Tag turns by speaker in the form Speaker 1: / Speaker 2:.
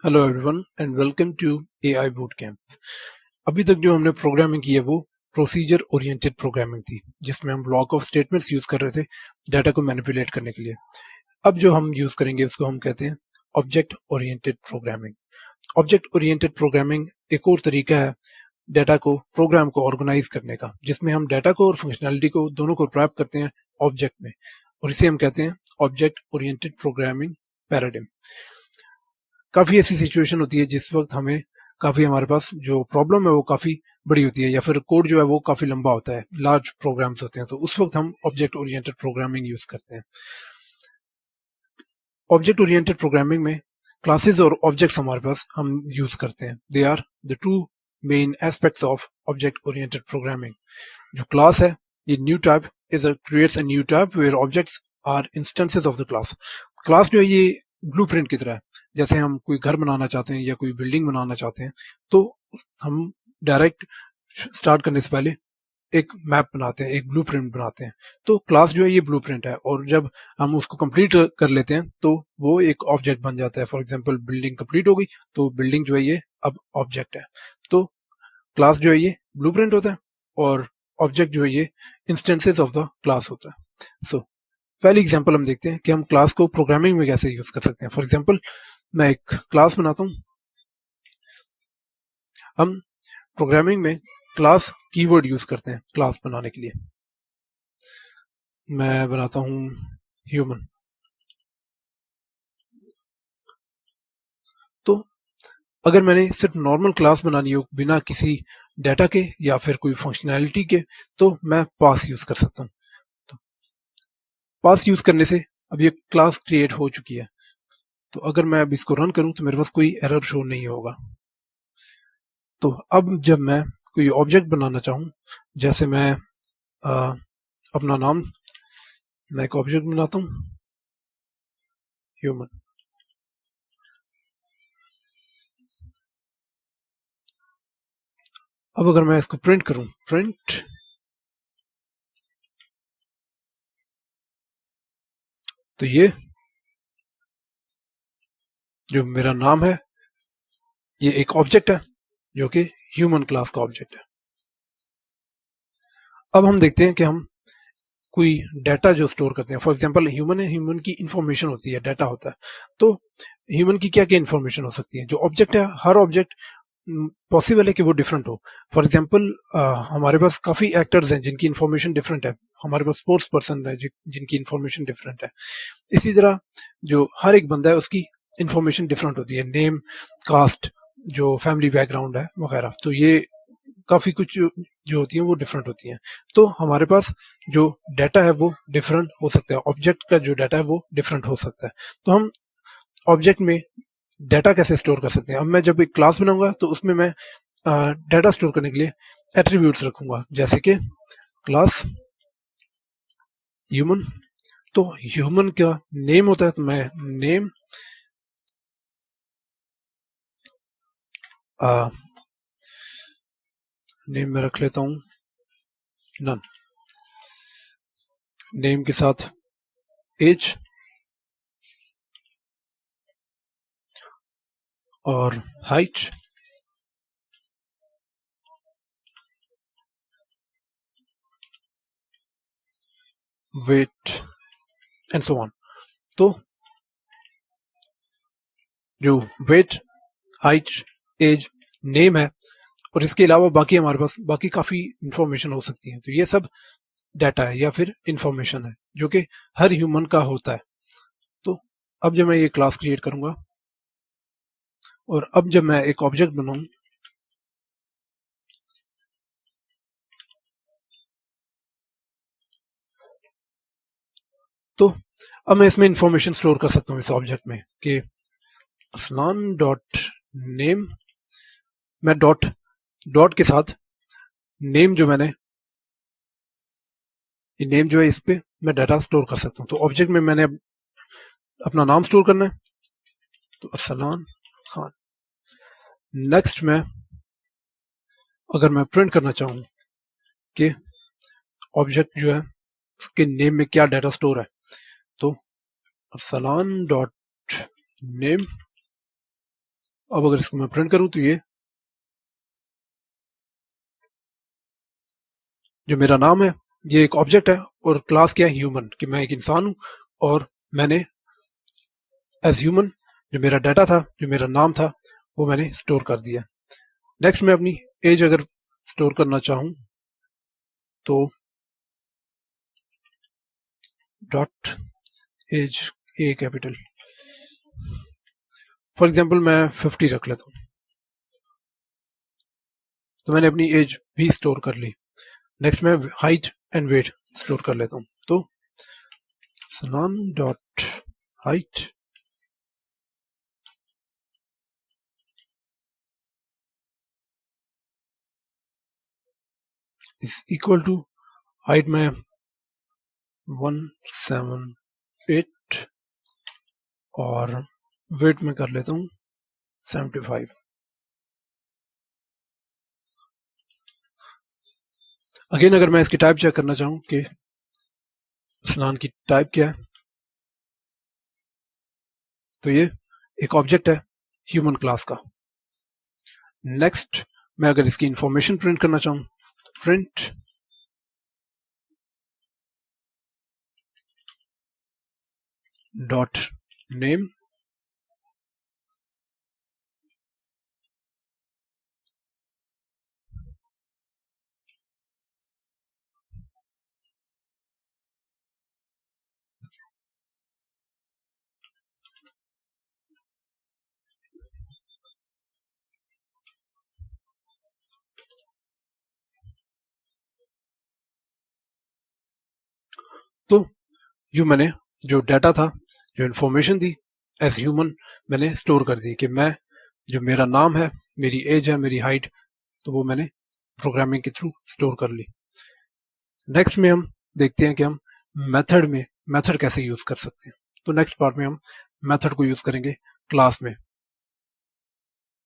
Speaker 1: Hello everyone and welcome to AI boot camp. अभी तक जो हमने प्रोग्रामिंग की है वो प्रोसीजर ओरिएंटेड प्रोग्रामिंग थी, जिसमें हम ब्लॉक ऑफ स्टेटमेंट्स यूज कर रहे थे डाटा को मैनिपुलेट करने के लिए। अब जो हम यूज करेंगे उसको हम कहते हैं object oriented programming. Object oriented programming एक और तरीका है डाटा को प्रोग्राम को ऑर्गेनाइज करने का, जिसमें हम डाटा को और फंक्शनैलिटी को दोनों को रैप करते हैं ऑब्जेक्ट में, और इसे हम कहते हैं ऑब्जेक्ट ओरिएंटेड प्रोग्रामिंग पैराडिम। काफी ऐसी सिचुएशन होती है जिस वक्त हमारे पास जो प्रॉब्लम है वो काफी बड़ी होती है, या फिर कोड जो है वो काफी लंबा होता है, लार्ज प्रोग्राम्स होते हैं, तो उस वक्त हम ऑब्जेक्ट ओरिएंटेड प्रोग्रामिंग यूज करते हैं। ऑब्जेक्ट ओरिएंटेड प्रोग्रामिंग में क्लासेस और ऑब्जेक्ट्स हमारे पास हम यूज करते हैं। They are the two main aspects of object oriented programming. जो क्लास है, ये new type creates a new type where objects are instances of the class. Class जो है ये ब्लूप्रिंट की तरह है। जैसे हम कोई घर बनाना चाहते हैं या कोई बिल्डिंग बनाना चाहते हैं, तो हम डायरेक्ट स्टार्ट करने से पहले एक मैप बनाते हैं, एक ब्लूप्रिंट बनाते हैं। तो क्लास जो है ये ब्लूप्रिंट है, और जब हम उसको कंप्लीट कर लेते हैं तो वो एक ऑब्जेक्ट बन जाता है। फॉर एग्जांपल बिल्डिंग कंप्लीट हो गई तो बिल्डिंग जो है ये अब ऑब्जेक्ट है। तो क्लास जो है ये ब्लूप्रिंट होता है, और ऑब्जेक्ट जो है ये इंस्टेंसेस ऑफ द क्लास होता है। सो पहली एग्जांपल हम देखते हैं कि हम क्लास को प्रोग्रामिंग में कैसे यूज कर सकते हैं। फॉर एग्जांपल मैं एक क्लास बनाता हूँ। हम प्रोग्रामिंग में क्लास कीवर्ड यूज करते हैं क्लास बनाने के लिए। मैं बनाता हूँ ह्यूमन। तो अगर मैंने सिर्फ नॉर्मल क्लास बनानी हो बिना किसी डाटा के या फिर कोई फंक्शनैलिटी के, तो मैं पास यूज कर सकता हूँ। तो पास यूज करने से अब ये क्लास क्रिएट हो चुकी है। तो अगर मैं अब इसको रन करूं तो मेरे पास कोई एरर शो नहीं होगा। तो अब जब मैं कोई ऑब्जेक्ट बनाना चाहूँ, जैसे मैं अपना नाम, मैं एक ऑब्जेक्ट बनाता हूँ ह्यूमन। अब अगर मैं इसको प्रिंट करूं, प्रिंट, तो ये जो मेरा नाम है ये एक ऑब्जेक्ट है जो कि ह्यूमन क्लास का ऑब्जेक्ट है। अब हम देखते हैं कि हम कोई डाटा जो स्टोर करते हैं, फॉर एग्जांपल ह्यूमन है, ह्यूमन की इंफॉर्मेशन होती है, डाटा होता है। तो ह्यूमन की क्या क्या इंफॉर्मेशन हो सकती है। जो ऑब्जेक्ट है, हर ऑब्जेक्ट पॉसिबल है कि वो डिफरेंट हो। फॉर एग्जांपल हमारे पास काफी एक्टर्स हैं जिनकी इंफॉर्मेशन डिफरेंट है। हमारे पास स्पोर्ट्स पर्सन है जिनकी इंफॉर्मेशन डिफरेंट है। इसी तरह जो हर एक बंदा है उसकी इंफॉर्मेशन डिफरेंट होती है, नेम, कास्ट, जो फैमिली बैकग्राउंड है वगैरह। तो ये काफी कुछ जो होती है वो डिफरेंट होती हैं। तो हमारे पास जो डाटा है वो डिफरेंट हो सकता है, ऑब्जेक्ट का जो डाटा है वो डिफरेंट हो सकता है। तो हम ऑब्जेक्ट में डाटा कैसे स्टोर कर सकते हैं। अब मैं जब एक क्लास बनाऊंगा तो उसमें मैं डाटा स्टोर करने के लिए एट्रीब्यूट्स रखूंगा, जैसे कि क्लास ह्यूमन। तो ह्यूमन का नेम होता है, तो मैं नेम नेम में रख लेता हूं नन। नेम के साथ एज और height, weight and so on. तो जो वेट, हाइट, एज, नेम है, और इसके अलावा बाकी हमारे पास बाकी काफी इंफॉर्मेशन हो सकती है। तो ये सब डाटा है या फिर इंफॉर्मेशन है जो कि हर ह्यूमन का होता है। तो अब जब मैं ये क्लास क्रिएट करूंगा और अब जब मैं एक ऑब्जेक्ट बनाऊं, तो अब मैं इसमें इंफॉर्मेशन स्टोर कर सकता हूँ इस ऑब्जेक्ट में कि असलान डॉट नेम। मैं डॉट डॉट के साथ नेम जो मैंने, ये नेम जो है इस पे मैं डाटा स्टोर कर सकता हूँ। तो ऑब्जेक्ट में मैंने अपना नाम स्टोर करना है, तो असलान खान। नेक्स्ट में अगर मैं प्रिंट करना चाहूँ कि ऑब्जेक्ट जो है उसके नेम में क्या डाटा स्टोर है, तो अरसलान डॉट नेम अब अगर इसको मैं प्रिंट करूं तो ये जो मेरा नाम है ये एक ऑब्जेक्ट है और क्लास क्या है ह्यूमन, कि मैं एक इंसान हूं और मैंने एज ह्यूमन जो मेरा डाटा था, जो मेरा नाम था, वो मैंने स्टोर कर दिया। नेक्स्ट मैं अपनी एज अगर स्टोर करना चाहूं तो dot age A capital, for example मैं 50 रख लेता हूं, तो मैंने अपनी एज भी स्टोर कर ली। नेक्स्ट मैं हाइट एंड वेट स्टोर कर लेता हूं, तो सनान dot height is equal to height में 178 और वेट में कर लेता हूं 75। अगेन अगर मैं इसकी टाइप चेक करना चाहूं कि सनान की टाइप क्या है, तो ये एक ऑब्जेक्ट है ह्यूमन क्लास का। नेक्स्ट मैं अगर इसकी इंफॉर्मेशन प्रिंट करना चाहूं तो प्रिंट डॉट नेम तो यू मैंने जो डाटा था, जो इन्फॉर्मेशन थी एज ह्यूमन मैंने स्टोर कर दी, कि मैं जो मेरा नाम है, मेरी एज है, मेरी हाइट, तो वो मैंने प्रोग्रामिंग के थ्रू स्टोर कर ली। नेक्स्ट में हम देखते हैं कि हम मेथड में मेथड कैसे यूज कर सकते हैं। तो नेक्स्ट पार्ट में हम मेथड को यूज करेंगे क्लास में।